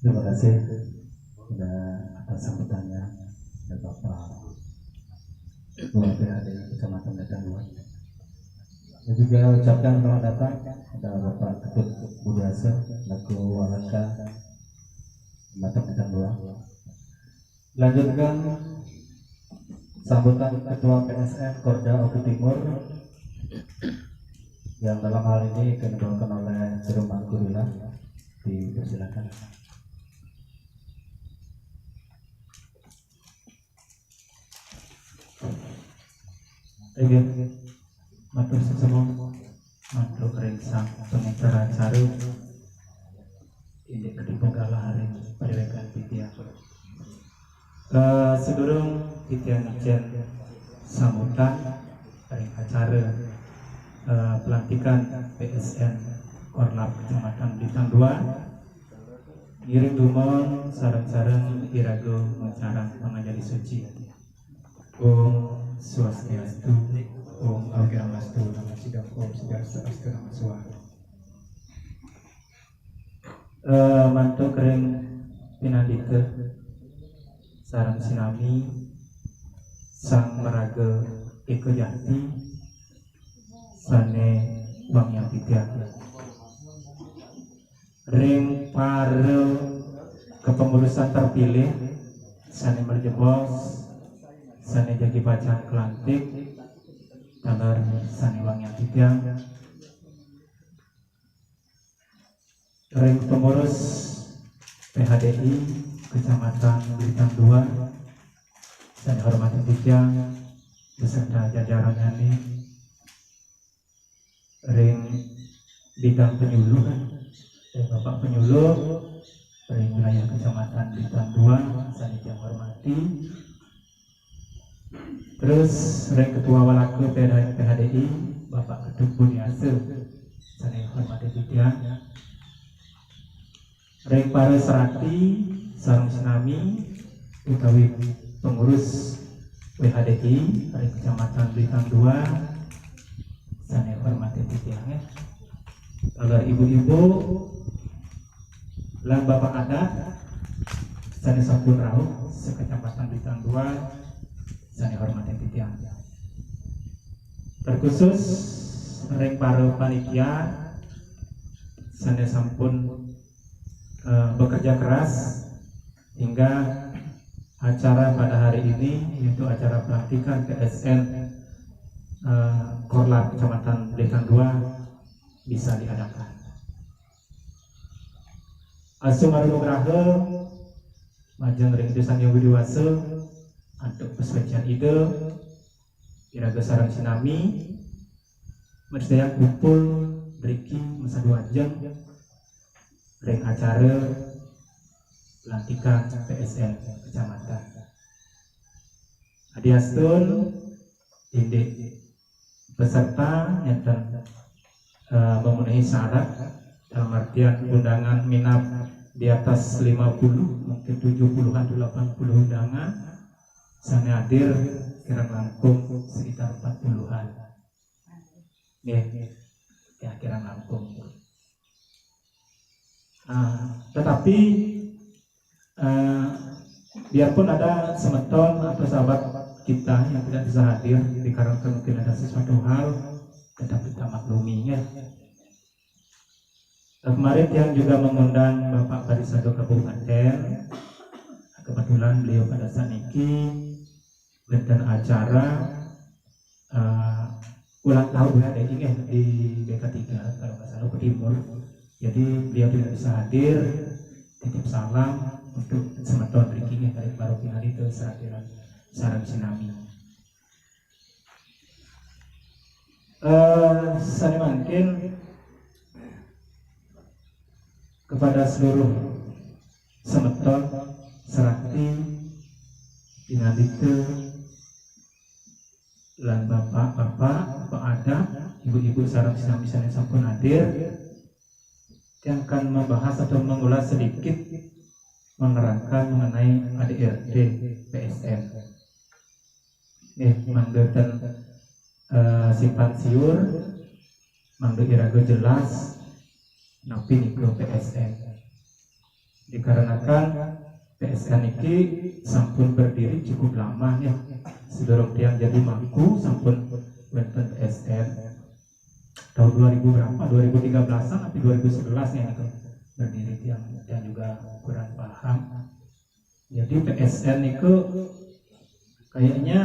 Terima kasih sudah atas sambutannya dari Bapak Ketua PHD Kecamatan Medan Luar. Dan juga ucapkan selamat datang kepada Bapak Ketut Budiasa laku Walaka Kecamatan Medan Luar. Lanjutkan sambutan Ketua PSN Korda Oku Timur yang dalam hal ini dikenalkan oleh Jerman Gurila. Dipersilakan. Matur sesemua matur rengsang pengacara acara ini kedipegala hari padewekan titian sedurung titian ijen sambutan ring acara pelantikan PSN Korlap Kecamatan Blitar 2 ngiring dumon sareng-sareng irago mencarang pangajari suci. Om Swastiastu, Om Agamastu, Nama Sidang, Om Sidastu, Nama Suara. Mantu kering pinandika sarang sinami sang meraga eko jati sane bang yang titian ring para kepengurusan terpilih sane merjebos sane jagi bacaan kelantik tagar sane wang yang titiang ring pengurus PHDI Kecamatan Blitar 2 sane hormati titiang beserta jajarannya ini ring bidang penyuluh Bapak penyuluh ring wilayah Kecamatan Blitar 2 sane yang hormati. Terus ring ketua walaku PHDI Bapak Ketut Budiasa sane hormati titian ring para serati sareng sinami utawi pengurus PHDI ring Kecamatan Blitar 2 sane hormati titian ya. Agar ibu-ibu lan bapak adat sane sampun rauh sekecamatan Blitar 2 sane hormati titian. Terkhusus ring para panitia sane sampun bekerja keras hingga acara pada hari ini yaitu acara pelantikan PSN Korlap Kecamatan Blitar 2 bisa diadakan. Asuh marunugraha majeng ring Sang Hyang Widiwasa untuk pesucian ide iraga sareng sinami medaya kumpul beriki masa 2 jam ring acara pelantikan PSN Kecamatan. Adiastun indik peserta yang memenuhi syarat dalam artian undangan minat di atas 50 mungkin 70-an 80 undangan sane hadir kira langkung sekitar 40-an ya kira langkung. Tetapi biarpun ada semeton atau sahabat kita yang tidak bisa hadir dikarenakan mungkin ada sesuatu hal tetap kita makluminya. Kemarin yang juga mengundang Bapak Parisado Kabupaten, kebetulan beliau pada saat ini dan acara ulang tahun PHDI di BK3 kalau nggak salah ke Timur. Jadi beliau tidak bisa hadir, titip salam untuk semeton berikingnya dari parokial itu seratiran sarang sinami. Saya mungkin kepada seluruh semeton serati dinadite lan bapak-bapak, bapak adat, ibu-ibu sarang sinami yang sampun hadir yang akan membahas atau mengulas sedikit menerangkan mengenai ADRT PSN. Manggetan sifat siur, mangge irago jelas napi nikro PSN. dikarenakan PSN ini sampun berdiri cukup lama ya. Sedurung tiang jadi mangku sampun wonten PSN tahun 2000 berapa 2013an tapi 2011 ya itu berdiri tiang juga kurang paham. Jadi PSN itu kayaknya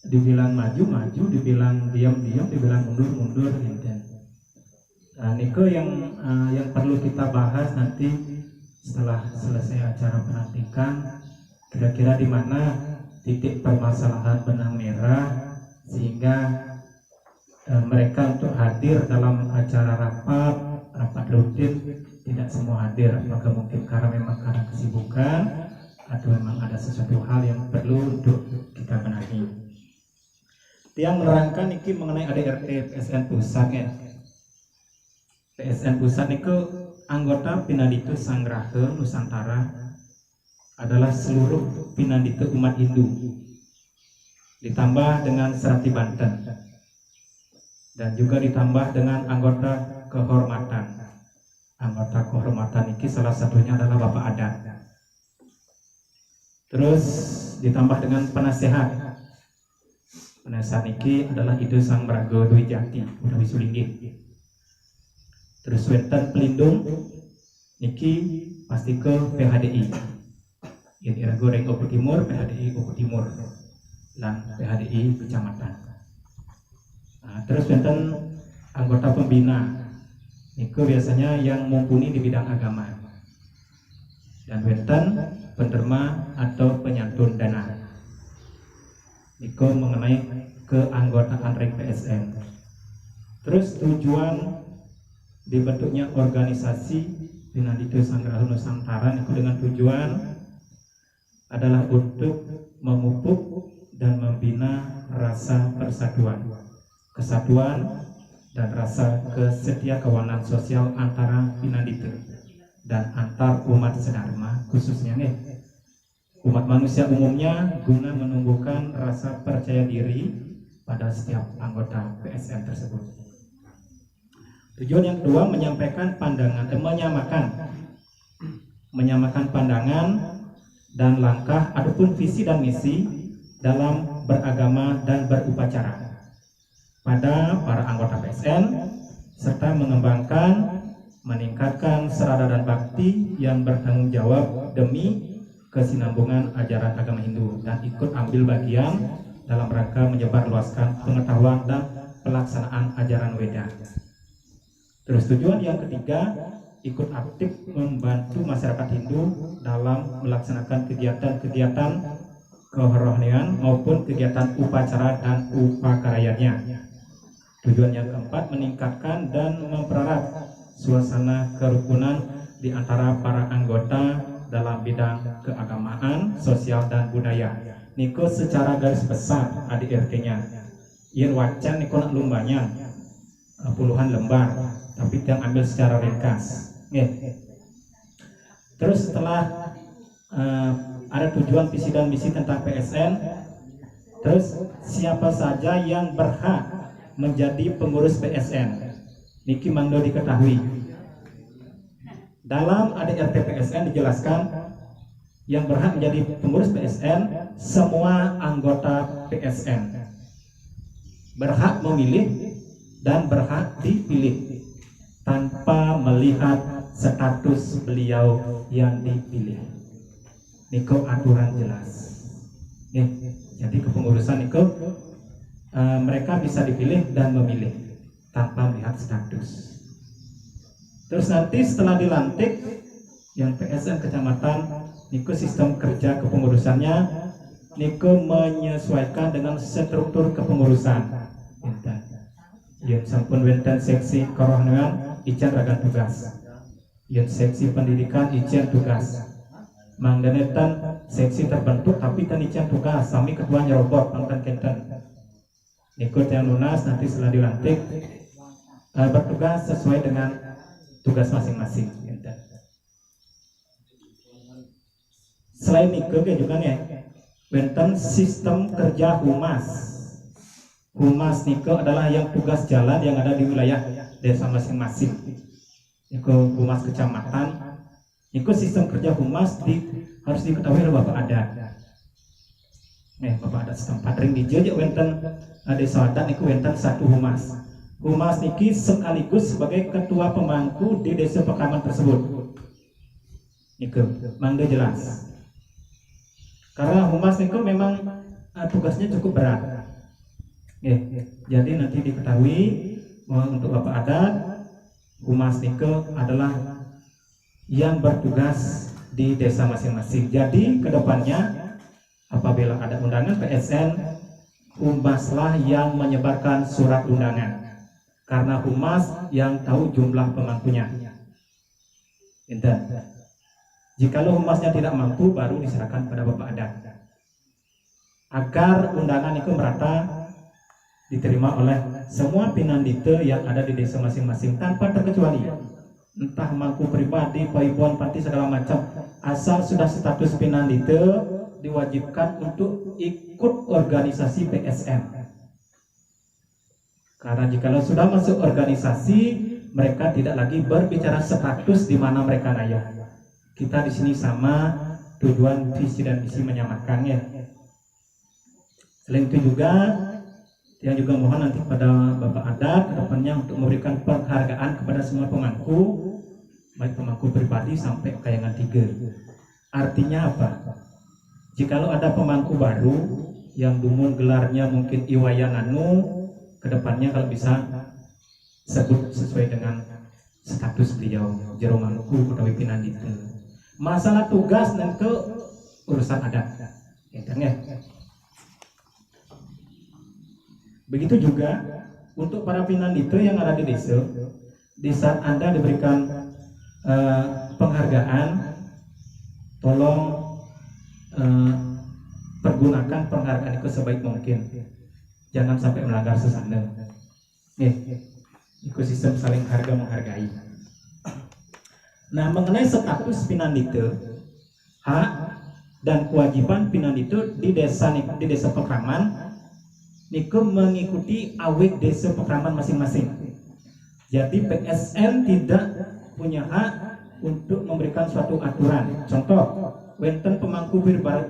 dibilang maju, dibilang diam, dibilang mundur gitu. Nah, Niko yang perlu kita bahas nanti setelah selesai acara pelantikan, kira-kira di mana titik permasalahan benang merah sehingga mereka untuk hadir dalam acara rapat rutin tidak semua hadir. Apakah mungkin karena kesibukan atau memang ada sesuatu hal yang perlu untuk kita benahi. Yang menerangkan ini mengenai ADRT PSN Pusat ya. PSN Pusat itu anggota Pinanditu Sangraha Nusantara adalah seluruh Pinanditu umat Hindu ditambah dengan Serati Banten dan juga ditambah dengan anggota kehormatan. Anggota kehormatan ini salah satunya adalah Bapak Adat. Terus ditambah dengan penasehat. Penasehat ini adalah Idu Sang Braga Dwi Jati Udawi Sulinggih. Terus wonten pelindung niki pasti ke PHDI. Ini goreng Oku Timur, PHDI Oku Timur dan PHDI kecamatan. Nah, terus wonten anggota pembina. Niku biasanya yang mumpuni di bidang agama. Dan wonten penderma atau penyantun dana. Niku mengenai keanggotaan rek PSN. Terus tujuan dibentuknya organisasi Pinanditu Sangraha Nusantara itu dengan tujuan adalah untuk memupuk dan membina rasa persatuan, kesatuan dan rasa kesetiakawanan sosial antara Pinanditu dan antar umat sedharma khususnya nih umat manusia umumnya guna menumbuhkan rasa percaya diri pada setiap anggota PSN tersebut. Tujuan yang kedua menyampaikan pandangan, menyamakan pandangan dan langkah adapun visi dan misi dalam beragama dan berupacara pada para anggota PSN serta mengembangkan, meningkatkan serada dan bakti yang bertanggung jawab demi kesinambungan ajaran agama Hindu dan ikut ambil bagian dalam rangka menyebarluaskan pengetahuan dan pelaksanaan ajaran Weda. Terus tujuan yang ketiga, ikut aktif membantu masyarakat Hindu dalam melaksanakan kegiatan-kegiatan kerohanian maupun kegiatan upacara dan upakarayannya. Tujuan yang keempat, meningkatkan dan mempererat suasana kerukunan di antara para anggota dalam bidang keagamaan, sosial dan budaya. Niko secara garis besar ADRT-nya. Yen wacan niko nak lumbanya puluhan lembar. Tapi yang ambil secara ringkas. Terus setelah ada tujuan visi dan misi tentang PSN, terus siapa saja yang berhak menjadi pengurus PSN? Niki mangdo diketahui. Dalam ADRT PSN dijelaskan yang berhak menjadi pengurus PSN semua anggota PSN berhak memilih dan berhak dipilih tanpa melihat status beliau yang dipilih. Niko aturan jelas. Jadi kepengurusan Niko mereka bisa dipilih dan memilih tanpa melihat status. Terus nanti setelah dilantik yang PSN kecamatan Niko sistem kerja kepengurusannya Niko menyesuaikan dengan struktur kepengurusan. Yang sampun wenten seksi kerohanian ican ragan tugas, yang seksi pendidikan ican tugas, mangdanetan seksi terbentuk tapi tan ican tugas, sami ketua nyerobot pangtan kenten. Ikut yang lunas nanti setelah dilantik bertugas sesuai dengan tugas masing-masing. Selain itu juga nih, wenten sistem kerja humas. Humas Niko adalah yang tugas jalan yang ada di wilayah desa masing-masing. Niko humas kecamatan Ikut sistem kerja humas harus diketahui oleh Bapak adat. Bapak adat setempat ring di jejak wenten desa adat niku wenten satu humas. Humas niki sekaligus sebagai ketua pemangku di desa pekaman tersebut. Niku mangga jelas. Karena humas niku memang tugasnya cukup berat. Jadi nanti diketahui bahwa untuk Bapak adat humas niku adalah yang bertugas di desa masing-masing. Jadi kedepannya apabila ada undangan PSN, humaslah yang menyebarkan surat undangan, karena humas yang tahu jumlah pemangkunya. Jikalau humasnya tidak mampu, baru diserahkan pada Bapak adat, agar undangan itu merata diterima oleh semua pinandite yang ada di desa masing-masing tanpa terkecuali. Entah mangku pribadi, paipuan, panti segala macam, asal sudah status pinandite diwajibkan untuk ikut organisasi PSN. Karena jikalau sudah masuk organisasi, mereka tidak lagi berbicara status di mana mereka ngayah. Kita di sini sama, tujuan visi dan misi menyamakan ya. Selain itu juga, yang juga mohon nanti pada Bapak adat kedepannya untuk memberikan penghargaan kepada semua pemangku, baik pemangku pribadi sampai kayangan 3. Artinya apa? Jikalau ada pemangku baru yang dumun gelarnya mungkin Iwayananu, kedepannya kalau bisa sebut sesuai dengan status beliau, jero mangku utawi pinandite. Masalah tugas dan ke urusan adat. Ya. Begitu juga untuk para pinandite yang ada di desa, di saat Anda diberikan penghargaan, tolong pergunakan penghargaan itu sebaik mungkin. Jangan sampai melanggar sesanda. Ekosistem saling harga menghargai. Nah, mengenai status pinandite, hak dan kewajiban pinandite di desa Pekraman niku mengikuti awik desa Pekraman masing-masing. Jadi PSN tidak punya hak untuk memberikan suatu aturan. Contoh, wenten pemangku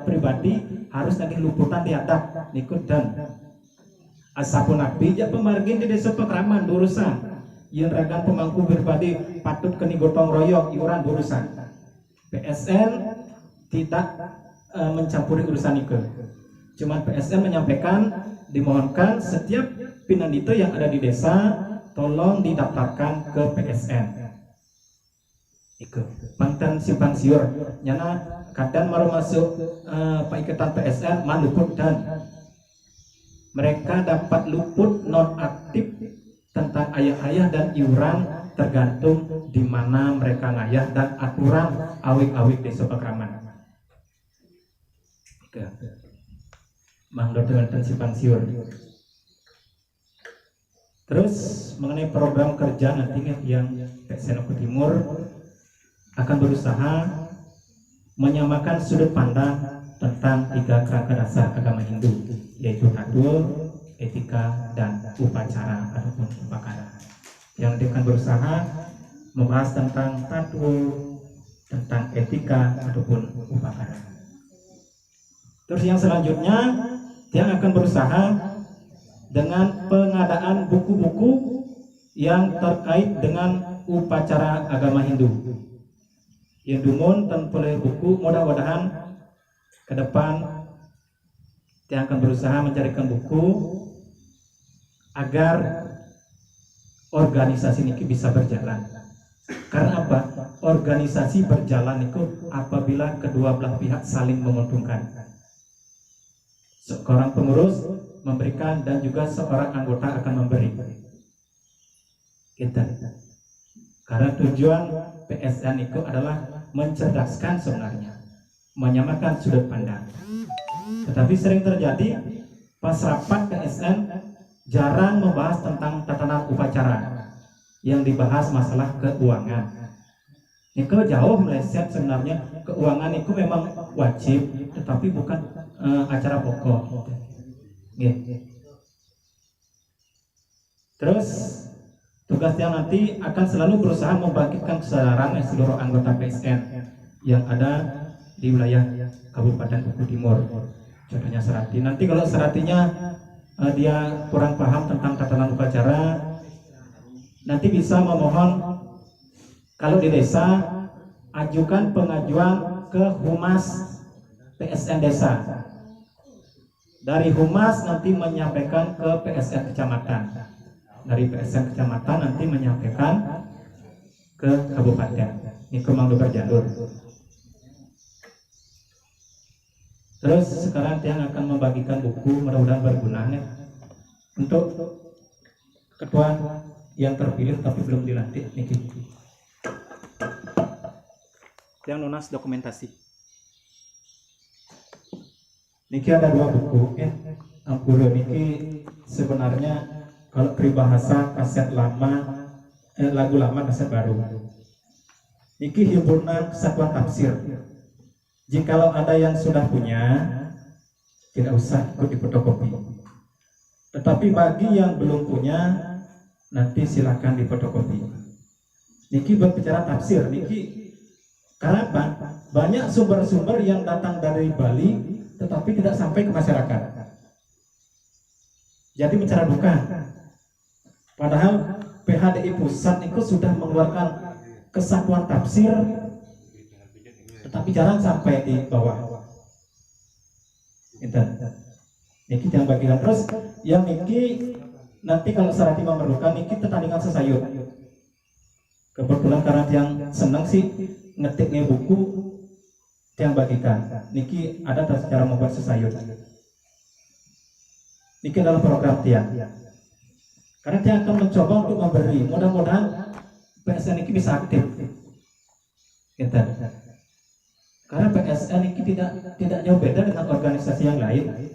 pribadi harus nanti luputan di atap niku dan asapun bijak pemargin di desa Pekraman urusan. Yang ragan pemangku pribadi patut keni gotong royong iuran urusan. PSN tidak mencampuri urusan itu. Cuman PSN menyampaikan, dimohonkan setiap pinandite yang ada di desa tolong didaftarkan ke PSN. Pantan simpang siur nyana kadang baru masuk paiketan PSN maluput dan mereka dapat luput non aktif tentang ayah-ayah dan iuran tergantung di mana mereka ngayah dan aturan awik-awik desa Pekraman. Mangdo dengan simpang siur. Terus mengenai program kerja nantinya yang PSN Oku Timur akan berusaha menyamakan sudut pandang tentang 3 kerangka dasar agama Hindu, yaitu ritual, etika, dan upacara ataupun upakara. Yang akan berusaha membahas tentang ritual, tentang etika ataupun upakara. Terus yang selanjutnya yang akan berusaha dengan pengadaan buku-buku yang terkait dengan upacara agama Hindu. Yang dumun tanpa buku, mudah-mudahan ke depan yang akan berusaha mencarikan buku agar organisasi ini bisa berjalan. Karena apa? Organisasi berjalan itu apabila kedua belah pihak saling menguntungkan. Seorang pengurus memberikan dan juga seorang anggota akan memberi. Karena tujuan PSN itu adalah mencerdaskan sebenarnya, menyamakan sudut pandang. Tetapi sering terjadi pas rapat PSN jarang membahas tentang tatanan upacara, yang dibahas masalah keuangan. Itu jauh meleset sebenarnya. Keuangan itu memang wajib, tetapi bukan acara pokok. Terus Tugasnya nanti akan selalu berusaha membangkitkan kesadaran seluruh anggota PSN yang ada di wilayah Kabupaten Buku Timur. Contohnya Serati. Nanti kalau Seratinya dia kurang paham tentang tatanan upacara, nanti bisa memohon kalau di desa ajukan pengajuan ke Humas PSN desa. Dari Humas nanti menyampaikan ke PSN kecamatan. Dari PSN kecamatan nanti menyampaikan ke kabupaten. Ini Komando Berjalur. Terus sekarang Tiang akan membagikan buku, mudah-mudahan berguna ya, untuk ketua yang terpilih tapi belum dilantik. Niki Tiang lunas dokumentasi. Niki ada 2 buku ya. Ampura niki sebenarnya kalau peribahasa kaset lama, lagu lama kaset baru. Niki himpunan kesatuan tafsir. Jikalau ada yang sudah punya, tidak usah ikut di fotokopi. Tetapi bagi yang belum punya, nanti silakan di fotokopi. Niki berbicara tafsir. Niki kenapa? Banyak sumber-sumber yang datang dari Bali, tetapi tidak sampai ke masyarakat. Jadi bicara bukan. Padahal PHDI pusat itu sudah mengeluarkan kesatuan tafsir, tetapi jarang sampai di bawah. Niki yang bagikan terus, yang Niki nanti kalau Serati memerlukan, Niki pertandingan sesayut. Kebetulan karena yang senang sih ngetiknya buku, yang bagikan. Niki ada cara membuat sesayut. Niki adalah program Tiang. Karena dia akan mencoba untuk memberi, mudah-mudahan PSN ini bisa aktif. Gitu. Karena PSN ini tidak jauh beda dengan organisasi yang lain.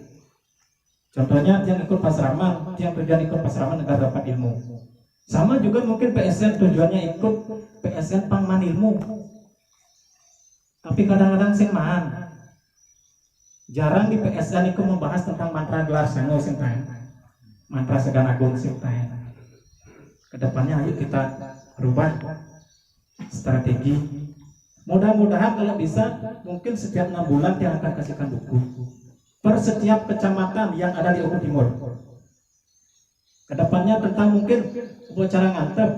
Contohnya yang ikut pasraman, yang tujuan ikut pasraman agar dapat ilmu. Sama juga mungkin PSN tujuannya ikut PSN pangman ilmu. Tapi kadang-kadang sing man. Jarang di PSN itu membahas tentang mantra gelar sango sing mantra Segan Agung Siptain. Kedepannya ayo kita rubah strategi. Mudah-mudahan kalau bisa mungkin setiap 6 bulan dia akan kasihkan buku per setiap kecamatan yang ada di Buku Timur. Kedepannya tentang mungkin upacara ngantep,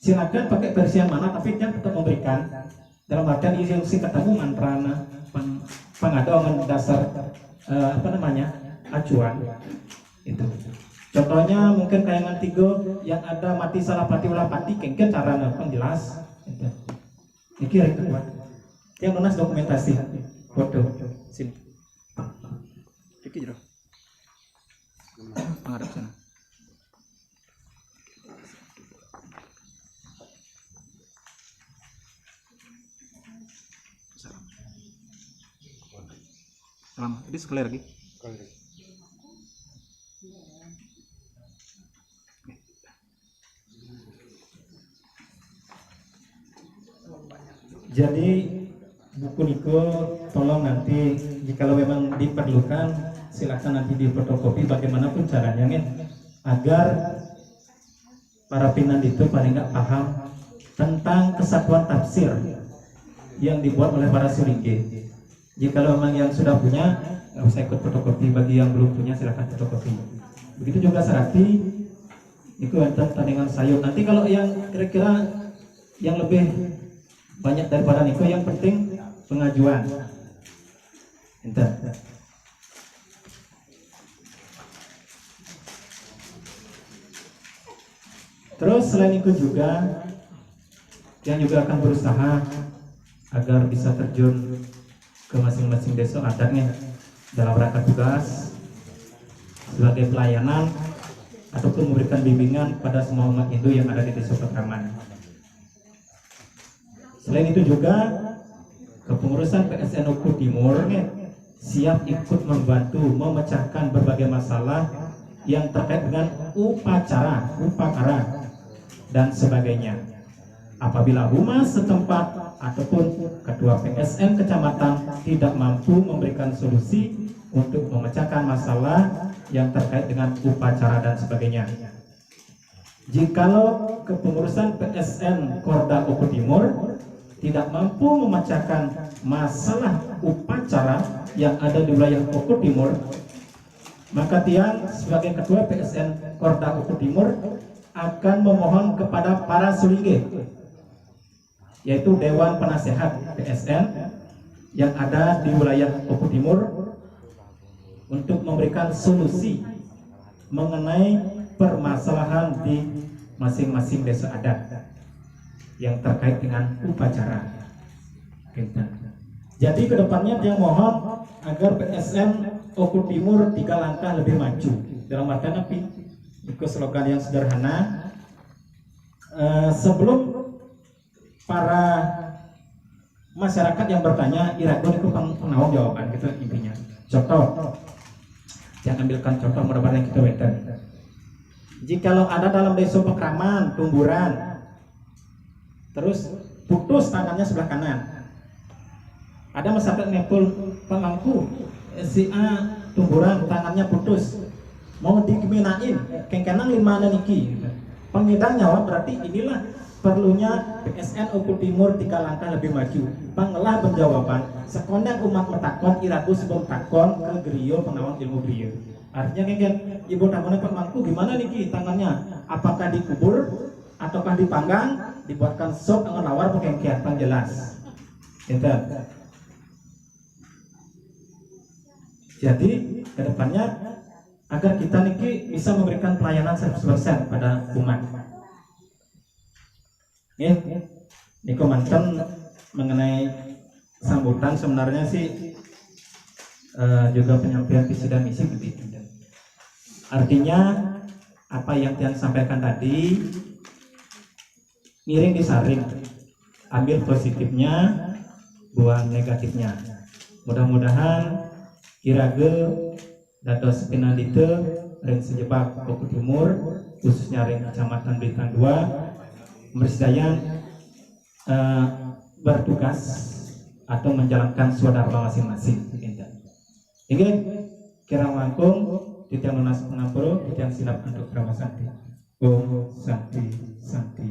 silakan pakai versi yang mana, tapi dia tetap memberikan dalam artian isi ketemu mantra pengadaan dasar acuan itu. Contohnya mungkin kayangan 3 yang ada mati salapati ulapati kengken cara jelas. Ini kira itu buat yang lunas dokumentasi foto sini. Iki jero. Menghadap sana. Salam. Ini sekali lagi. Jadi buku Niko tolong nanti jika memang diperlukan silakan nanti difotokopi bagaimanapun caranya nih, agar para pimpinan itu paling nggak paham tentang kesatuan tafsir yang dibuat oleh para sulinge. Jika memang yang sudah punya nggak usah ikut fotokopi, bagi yang belum punya silakan fotokopi. Begitu juga Serati itu tandingan sayur. Nanti kalau yang kira-kira yang lebih banyak daripada Niko, yang penting pengajuan. Enter. Terus selain itu juga yang juga akan berusaha agar bisa terjun ke masing-masing desa adatnya dalam rangka tugas sebagai pelayanan ataupun memberikan bimbingan pada semua umat Hindu yang ada di desa Pakraman. Selain itu juga kepengurusan PSN Buku Timur siap ikut membantu memecahkan berbagai masalah yang terkait dengan upacara dan sebagainya. Apabila humas setempat ataupun ketua PSN kecamatan tidak mampu memberikan solusi untuk memecahkan masalah yang terkait dengan upacara dan sebagainya, Jikalau kepengurusan PSN Korda Oku Timur tidak mampu memecahkan masalah upacara yang ada di wilayah Oku Timur, maka Tiang sebagai ketua PSN Korda Oku Timur akan memohon kepada para sulingge, yaitu Dewan Penasehat PSN yang ada di wilayah Oku Timur, untuk memberikan solusi mengenai permasalahan di masing-masing desa adat yang terkait dengan upacara. Jadi kedepannya dia mohon agar PSN Oku Timur 3 langkah lebih maju. Dalam artian apa? Ikut slogan yang sederhana. Sebelum para masyarakat yang bertanya, iragun itu penawang jawaban gitu intinya. Contoh, yang ambilkan contoh mudah-mudahan kita weten. Jikalau ada dalam desa Pekraman tumburan, terus putus tangannya sebelah kanan, ada masyarakat nepul pemangku si A tumburan tangannya putus, mau dikeminain kengkenang 5 niki, pengedang nyawa berarti inilah perlunya PSN Oku Timur 3 langkah lebih maju. Pangelah penjawaban sekondang umat metakon iraku sebelum takon ke griyo pengawang ilmu griyo. Artinya kan ibu namanya pemangku gimana niki tangannya, apakah dikubur ataukah dipanggang, dibuatkan sop dengan lawar pengengkiat jelas gitu. Jadi kedepannya agar kita niki bisa memberikan pelayanan 100% pada umat. Niko mantan mengenai sambutan sebenarnya sih juga penyampaian visi dan misi begitu. Artinya apa yang Tian sampaikan tadi miring disaring, ambil positifnya, buang negatifnya. Mudah-mudahan Irage dados pinandite ring sejebak Oku Timur, khususnya ring Kecamatan Blitar 2, bersedaya bertugas atau menjalankan swadharma masing-masing. Ini kirang langkung titiang lunas pengampuru, titiang sinap untuk Brahma Santi. Om Santi Santi.